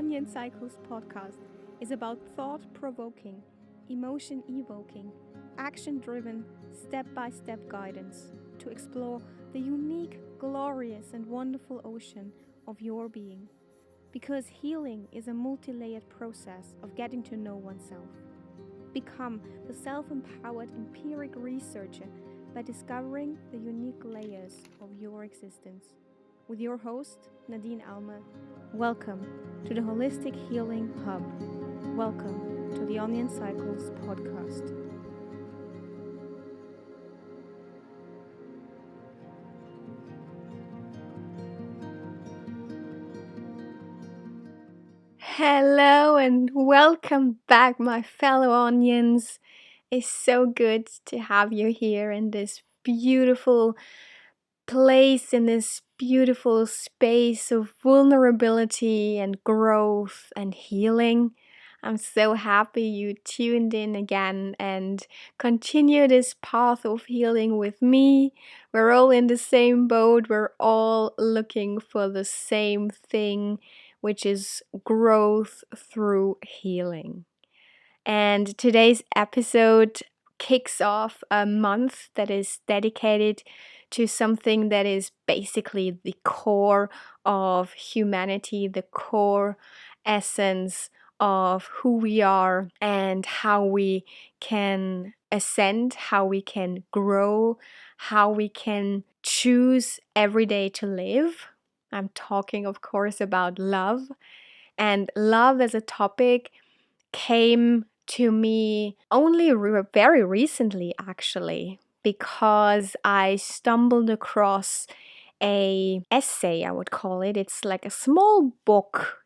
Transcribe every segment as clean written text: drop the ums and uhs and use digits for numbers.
Onion Cycles podcast is about thought-provoking, emotion-evoking, action-driven, step-by-step guidance to explore the unique, glorious, and wonderful ocean of your being. Because healing is a multi-layered process of getting to know oneself. Become the self-empowered empiric researcher by discovering the unique layers of your existence. With your host, Nadine Alma, welcome to the Holistic Healing Hub. Welcome to the Onion Cycles podcast. Hello and welcome back, my fellow onions. It's so good to have you here in this beautiful place, in this beautiful space of vulnerability and growth and healing. I'm so happy you tuned in again and continue this path of healing with me. We're all in the same boat. We're all looking for the same thing, which is growth through healing. And today's episode kicks off a month that is dedicated to something that is basically the core of humanity, the core essence of who we are and how we can ascend, how we can grow, how we can choose every day to live. I'm talking, of course, about love. And love as a topic came to me only very recently, actually, because I stumbled across a essay, I would call it. It's like a small book.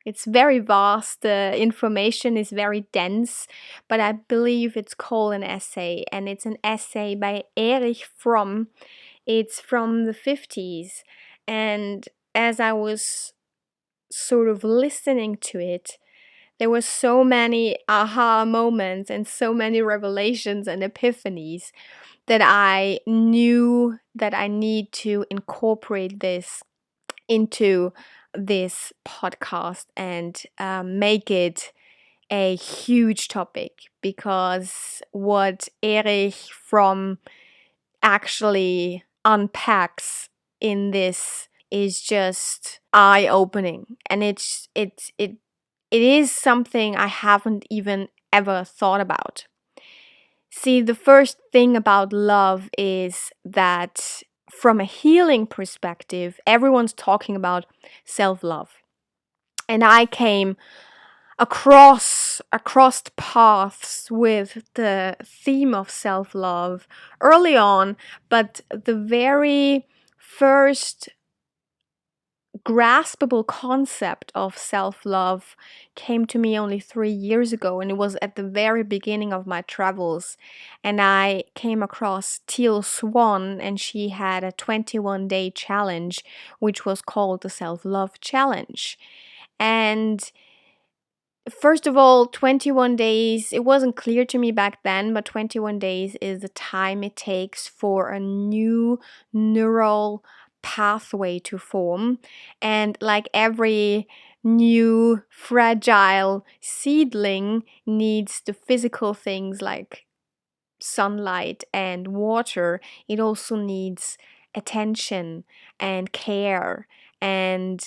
It's very vast. The information is very dense, but I believe it's called an essay, and it's an essay by Erich Fromm. It's from the 50s, and as I was sort of listening to it, there were so many aha moments and so many revelations and epiphanies that I knew that I need to incorporate this into this podcast and make it a huge topic, because what Erich Fromm actually unpacks in this is just eye-opening, and it is something I haven't even ever thought about. See, the first thing about love is that from a healing perspective, everyone's talking about self-love. And I came across paths with the theme of self-love early on, but the very first graspable concept of self-love came to me only 3 years ago, and it was at the very beginning of my travels. And I came across Teal Swan, and she had a 21-day challenge which was called the Self-Love Challenge. And first of all, 21 days, it wasn't clear to me back then, but 21 days is the time it takes for a new neural pathway to form. And like every new fragile seedling needs the physical things like sunlight and water, it also needs attention and care. And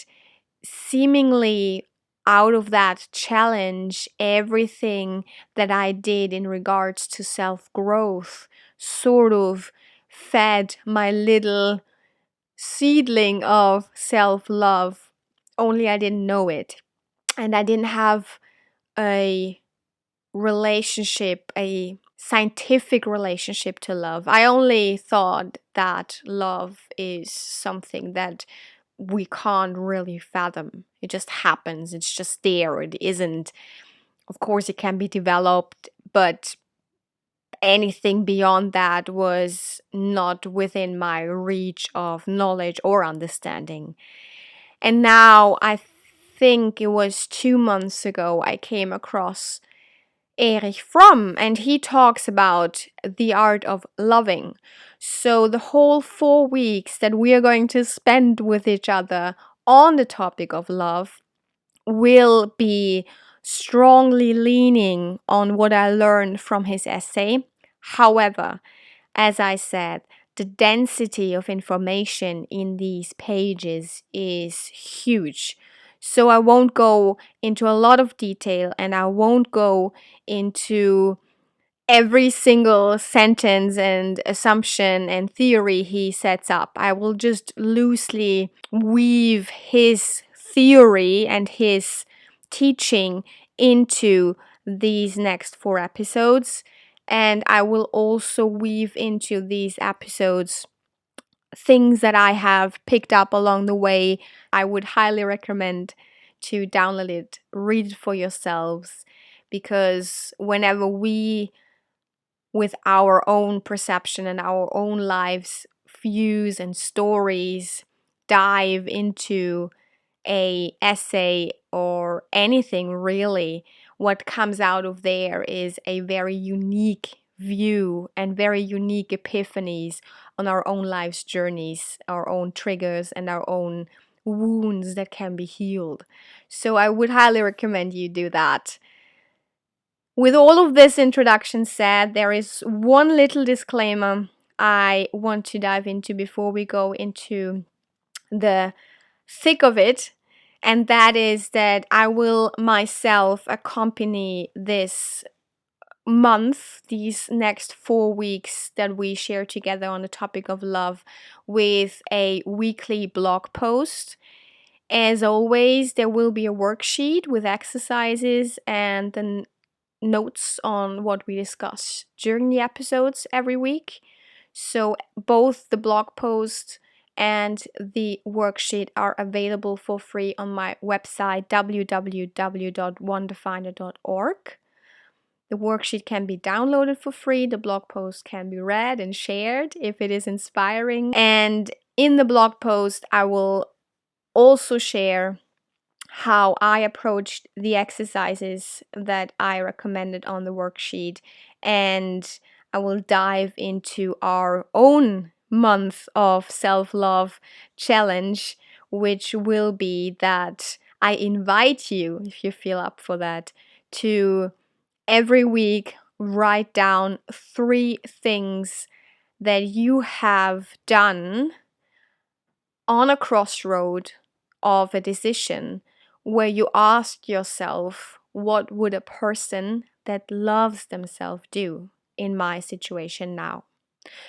seemingly out of that challenge, everything that I did in regards to self-growth sort of fed my little seedling of self-love, only I didn't know it. And I didn't have a relationship, a scientific relationship to love. I only thought that love is something that we can't really fathom. It just happens. It's just there. It isn't. Of course, it can be developed, but anything beyond that was not within my reach of knowledge or understanding. And now I think it was 2 months ago I came across Erich Fromm, and he talks about the art of loving. So the whole 4 weeks that we are going to spend with each other on the topic of love will be strongly leaning on what I learned from his essay. However, as I said, the density of information in these pages is huge. So I won't go into a lot of detail, and I won't go into every single sentence and assumption and theory he sets up. I will just loosely weave his theory and his teaching into these next 4 episodes. And I will also weave into these episodes things that I have picked up along the way. I would highly recommend to download it, read it for yourselves, because whenever we, with our own perception and our own lives, views and stories, dive into a essay or anything really, what comes out of there is a very unique view and very unique epiphanies on our own life's journeys, our own triggers and our own wounds that can be healed. So I would highly recommend you do that. With all of this introduction said, there is one little disclaimer I want to dive into before we go into the thick of it, and that is that I will myself accompany this month, these next 4 weeks that we share together on the topic of love, with a weekly blog post. As always, there will be a worksheet with exercises and the notes on what we discuss during the episodes every week. So both the blog post and the worksheet are available for free on my website www.onedefiner.org. The worksheet can be downloaded for free. The blog post can be read and shared if it is inspiring. And in the blog post, I will also share how I approached the exercises that I recommended on the worksheet. And I will dive into our own month of self-love challenge, which will be that I invite you, if you feel up for that, to every week write down 3 things that you have done on a crossroad of a decision where you ask yourself, what would a person that loves themselves do in my situation now?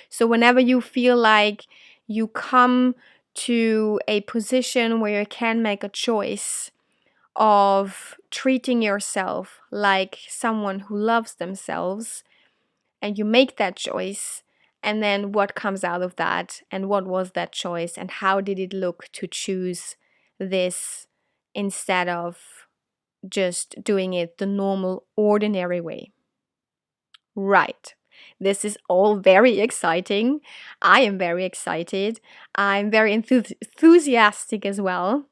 So whenever you feel like you come to a position where you can make a choice of treating yourself like someone who loves themselves, and you make that choice, and then what comes out of that, and what was that choice, and how did it look to choose this instead of just doing it the normal, ordinary way. Right. This is all very exciting. I am very excited. I'm very enthusiastic as well.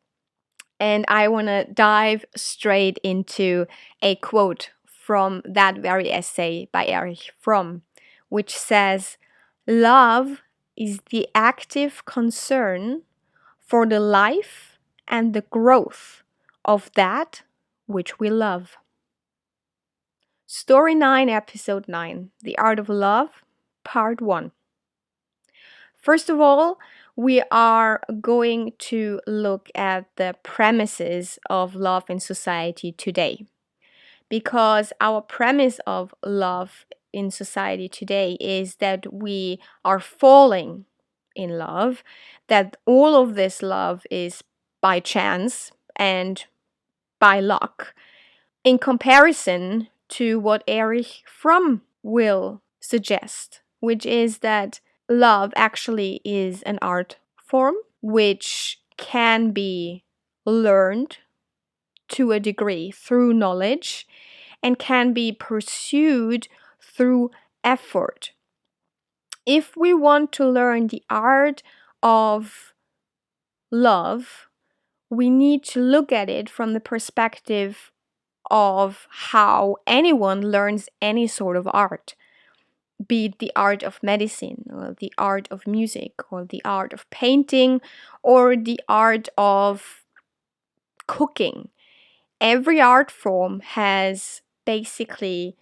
And I want to dive straight into a quote from that very essay by Erich Fromm, which says, "Love is the active concern for the life and the growth of that which we love." Story 9, Episode 9, The Art of Love, Part 1. First of all, we are going to look at the premises of love in society today. Because our premise of love in society today is that we are falling in love, that all of this love is by chance and by luck, in comparison to what Erich Fromm will suggest, which is that love actually is an art form which can be learned to a degree through knowledge and can be pursued through effort. If we want to learn the art of love, we need to look at it from the perspective of how anyone learns any sort of art, be it the art of medicine, or the art of music, or the art of painting, or the art of cooking. every art form has basically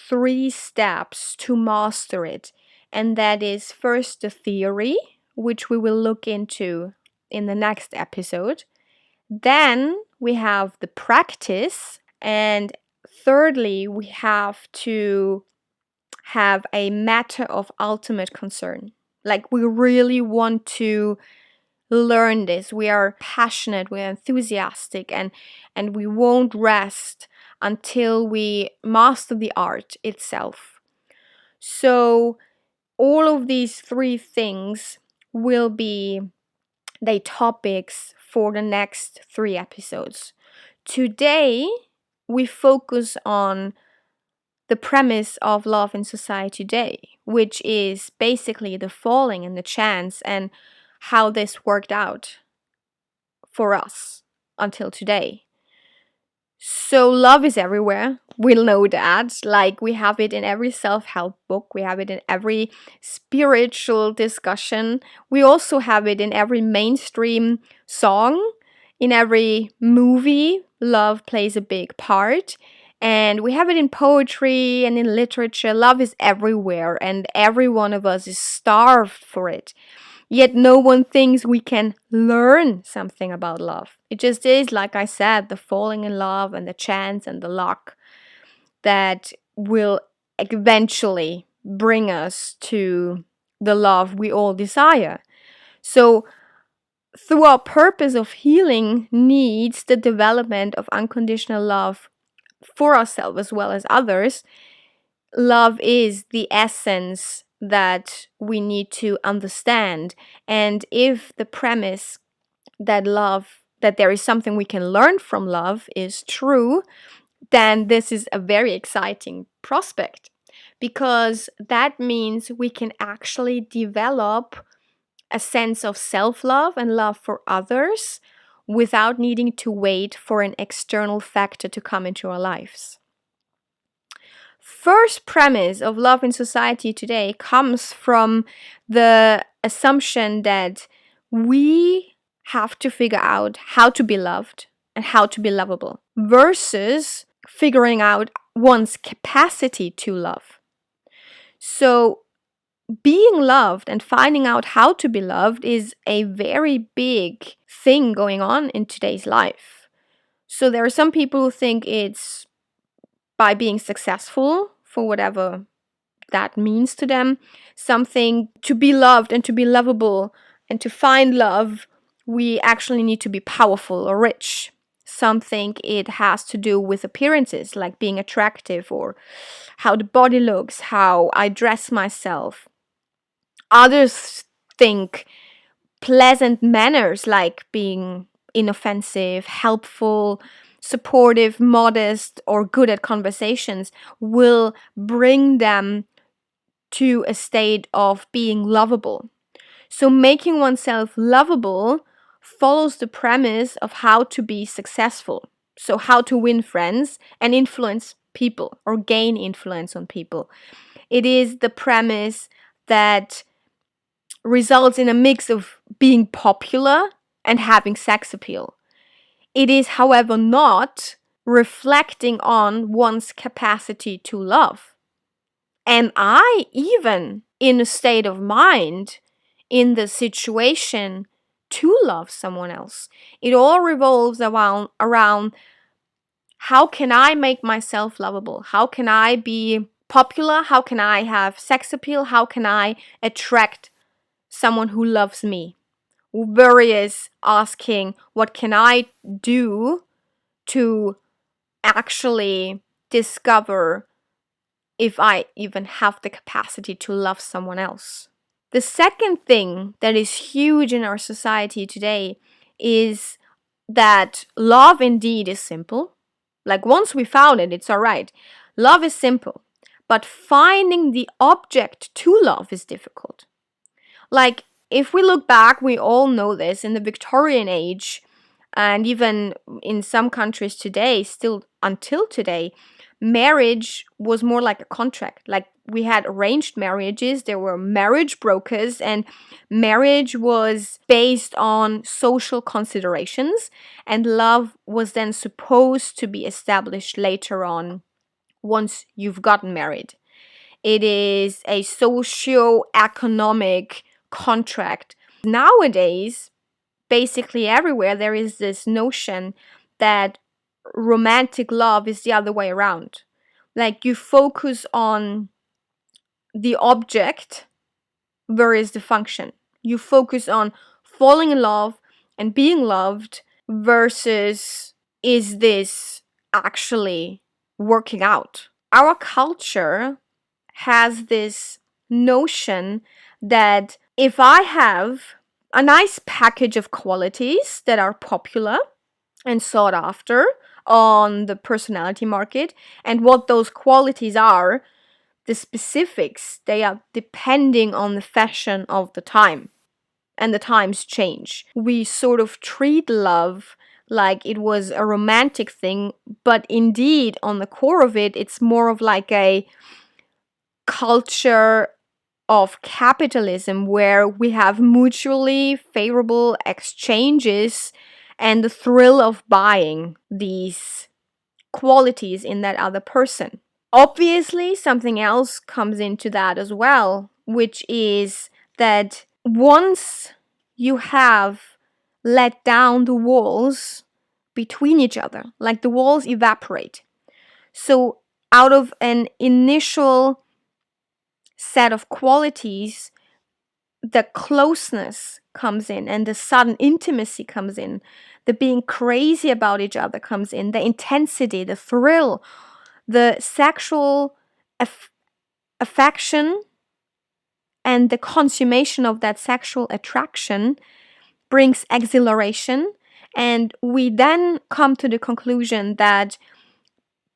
3 steps to master it. And that is first the theory, which we will look into in the next episode. Then we have the practice. And thirdly, we have to have a matter of ultimate concern. Like, we really want to learn this. We are passionate, we're enthusiastic, and we won't rest until we master the art itself. So all of these 3 things will be the topics for the next 3 episodes. Today we focus on the premise of love in society today, which is basically the falling and the chance and how this worked out for us until today. So love is everywhere. We'll know that. Like, we have it in every self-help book. We have it in every spiritual discussion. We also have it in every mainstream song. In every movie, love plays a big part. And we have it in poetry and in literature. Love is everywhere, and every one of us is starved for it. Yet no one thinks we can learn something about love. It just is, like I said, the falling in love and the chance and the luck that will eventually bring us to the love we all desire. So, through our purpose of healing needs the development of unconditional love for ourselves as well as others, love is the essence that we need to understand. And if the premise that there is something we can learn from love is true, then this is a very exciting prospect, because that means we can actually develop a sense of self-love and love for others without needing to wait for an external factor to come into our lives. First premise of love in society today comes from the assumption that we have to figure out how to be loved and how to be lovable versus figuring out one's capacity to love. So being loved and finding out how to be loved is a very big thing going on in today's life. So there are some people who think it's by being successful, for whatever that means to them, something to be loved and to be lovable and to find love, we actually need to be powerful or rich. Some think it has to do with appearances, like being attractive or how the body looks, how I dress myself. Others think pleasant manners, like being inoffensive, helpful, supportive, modest, or good at conversations, will bring them to a state of being lovable. So making oneself lovable follows the premise of how to be successful. So how to win friends and influence people or gain influence on people. It is the premise that results in a mix of being popular and having sex appeal. It is, however, not reflecting on one's capacity to love. Am I even in a state of mind in the situation to love someone else? It all revolves around how can I make myself lovable? How can I be popular? How can I have sex appeal? How can I attract someone who loves me? Various asking, what can I do to actually discover if I even have the capacity to love someone else? The second thing that is huge in our society today is that love indeed is simple. Like, once we found it, it's all right. Love is simple, but finding the object to love is difficult. Like, if we look back, we all know this, in the Victorian age, and even in some countries today, still until today, marriage was more like a contract. Like, we had arranged marriages, there were marriage brokers, and marriage was based on social considerations, and love was then supposed to be established later on once you've gotten married. It is a socio-economic contract. Nowadays, basically everywhere, there is this notion that romantic love is the other way around. Like, you focus on the object versus the function. You focus on falling in love and being loved versus, is this actually working out? Our culture has this notion that if I have a nice package of qualities that are popular and sought after on the personality market, and what those qualities are, the specifics, they are depending on the fashion of the time, and the times change. We sort of treat love like it was a romantic thing, but indeed, on the core of it, it's more of like a culture of capitalism where we have mutually favorable exchanges and the thrill of buying these qualities in that other person. Obviously, something else comes into that as well, which is that once you have let down the walls between each other, like the walls evaporate. So, out of an initial set of qualities, the closeness comes in and the sudden intimacy comes in, the being crazy about each other comes in, the intensity, the thrill, the sexual affection, and the consummation of that sexual attraction brings exhilaration. And we then come to the conclusion that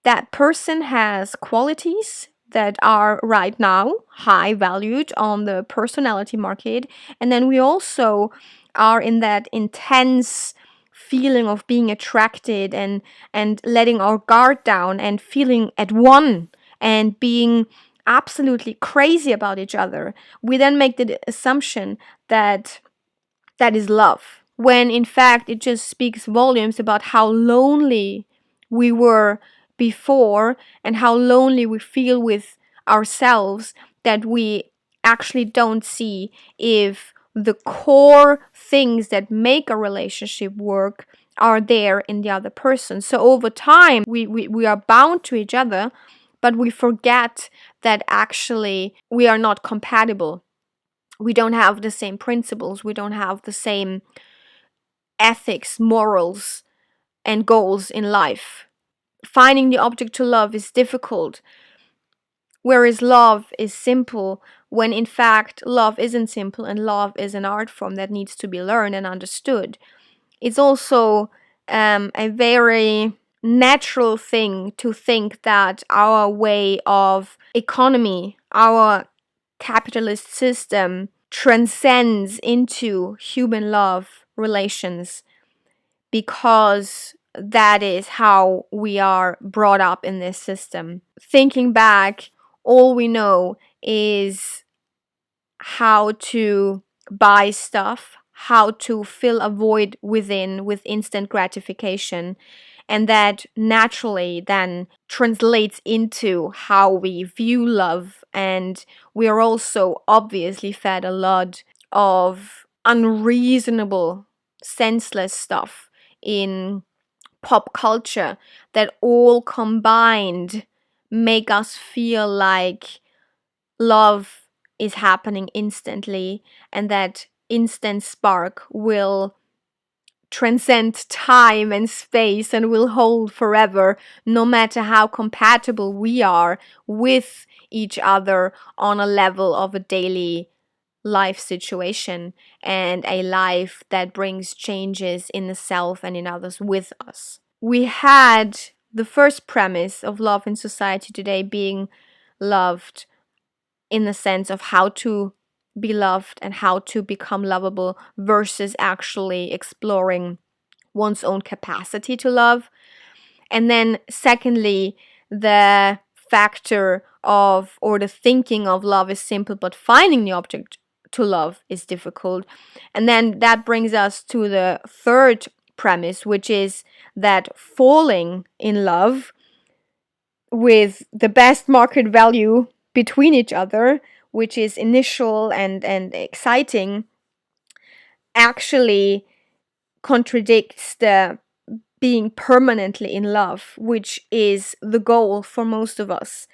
that person has qualities that are right now high valued on the personality market. And then we also are in that intense feeling of being attracted and letting our guard down and feeling at one and being absolutely crazy about each other. We then make the assumption that that is love, when in fact it just speaks volumes about how lonely we were before and how lonely we feel with ourselves, that we actually don't see if the core things that make a relationship work are there in the other person. So over time, we are bound to each other, but we forget that actually we are not compatible. We don't have the same principles. We don't have the same ethics, morals, and goals in life. Finding the object to love is difficult, whereas love is simple, when in fact love isn't simple and love is an art form that needs to be learned and understood. It's also a very natural thing to think that our way of economy, our capitalist system, transcends into human love relations, because that is how we are brought up in this system. Thinking back, all we know is how to buy stuff, how to fill a void within with instant gratification. And that naturally then translates into how we view love. And we are also obviously fed a lot of unreasonable, senseless stuff in pop culture that all combined make us feel like love is happening instantly, and that instant spark will transcend time and space and will hold forever, no matter how compatible we are with each other on a level of a daily life situation and a life that brings changes in the self and in others with us. We had the first premise of love in society today being loved in the sense of how to be loved and how to become lovable versus actually exploring one's own capacity to love. And then secondly, the factor of, or the thinking of love is simple, but finding the object to love is difficult. And then that brings us to the third premise, which is that falling in love with the best market value between each other, which is initial and exciting, actually contradicts the being permanently in love, which is the goal for most of us,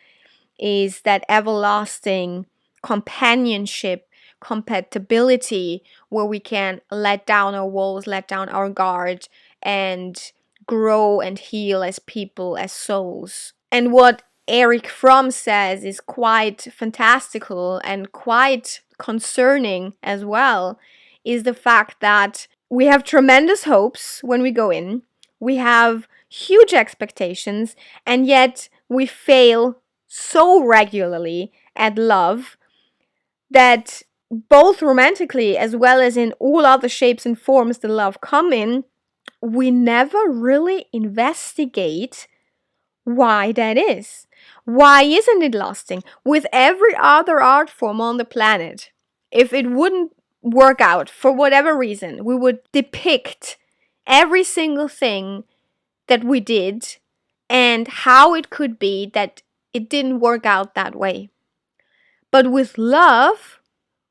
is that everlasting companionship, compatibility, where we can let down our walls, let down our guard, and grow and heal as people, as souls. And what Erich Fromm says is quite fantastical and quite concerning as well, is the fact that we have tremendous hopes when we go in, we have huge expectations, and yet we fail so regularly at love that both romantically as well as in all other shapes and forms the love come in, we never really investigate why that is. Why isn't it lasting? With every other art form on the planet, if it wouldn't work out for whatever reason, we would depict every single thing that we did and how it could be that it didn't work out that way. But with love,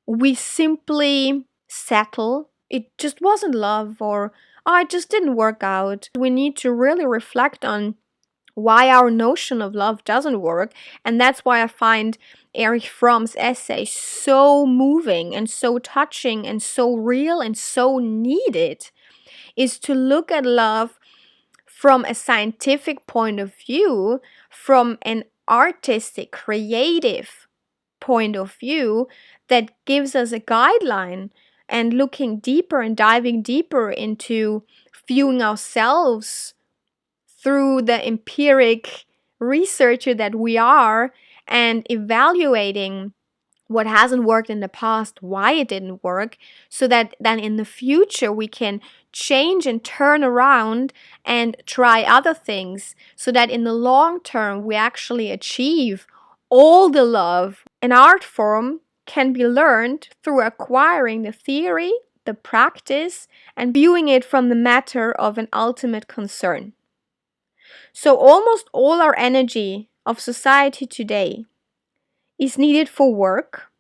we simply settle. It just wasn't love, or oh, it just didn't work out. We need to really reflect on why our notion of love doesn't work. And that's why I find Erich Fromm's essay so moving and so touching and so real and so needed, is to look at love from a scientific point of view, from an artistic, creative point of view, that gives us a guideline, and looking deeper and diving deeper into viewing ourselves through the empiric researcher that we are, and evaluating what hasn't worked in the past, why it didn't work, so that then in the future we can change and turn around and try other things, so that in the long term we actually achieve all the love. An art form can be learned through acquiring the theory, the practice, and viewing it from the matter of an ultimate concern. So almost all our energy of society today is needed for work,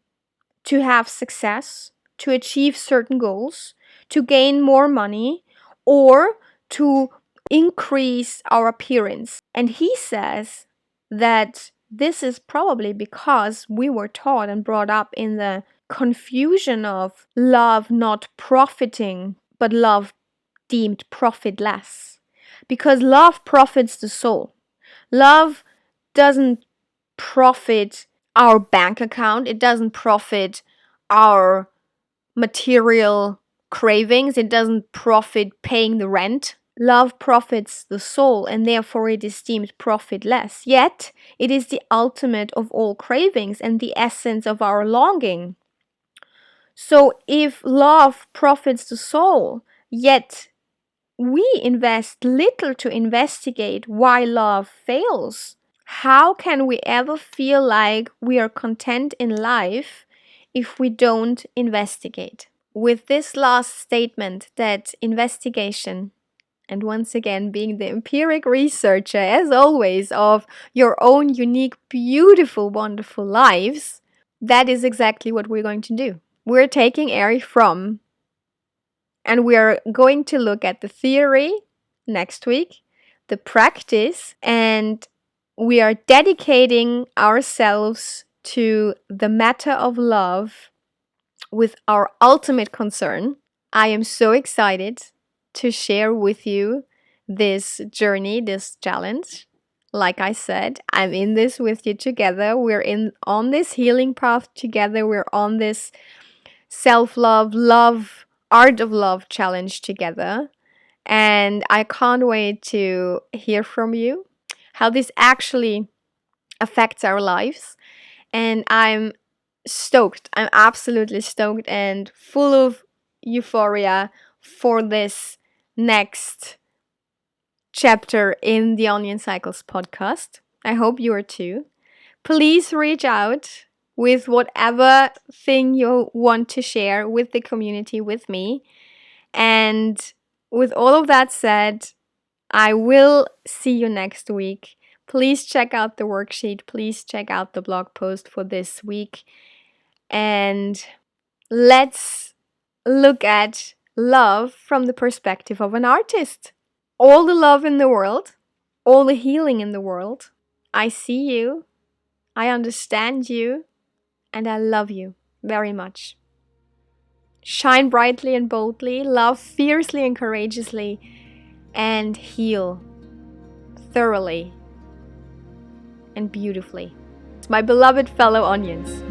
to have success, to achieve certain goals, to gain more money, or to increase our appearance. And he says that this is probably because we were taught and brought up in the confusion of love not profiting, but love deemed profitless. Because love profits the soul. Love doesn't profit our bank account, it doesn't profit our material cravings, it doesn't profit paying the rent. Love profits the soul, and therefore it is deemed profitless. Yet, it is the ultimate of all cravings and the essence of our longing. So, if love profits the soul, yet we invest little to investigate why love fails, how can we ever feel like we are content in life if we don't investigate? With this last statement, that investigation, and once again being the empiric researcher as always of your own unique, beautiful, wonderful lives, that is exactly what we're going to do. We're taking Erich Fromm, and we're going to look at the theory next week, the practice, and we are dedicating ourselves to the matter of love with our ultimate concern. I am so excited to share with you this journey, this challenge. Like I said, I'm in this with you together. We're on this healing path together. We're on this self-love, love, art of love challenge together. And I can't wait to hear from you how this actually affects our lives. And I'm stoked. I'm absolutely stoked and full of euphoria for this next chapter in the Onion Cycles podcast. I hope you are too. Please reach out with whatever thing you want to share with the community, with me. And with all of that said, I will see you next week. Please check out the worksheet. Please check out the blog post for this week. And let's look at love from the perspective of an artist. All the love in the world, all the healing in the world. I see you, I understand you, and I love you very much. Shine brightly and boldly, love fiercely and courageously, and heal thoroughly and beautifully. My beloved fellow onions.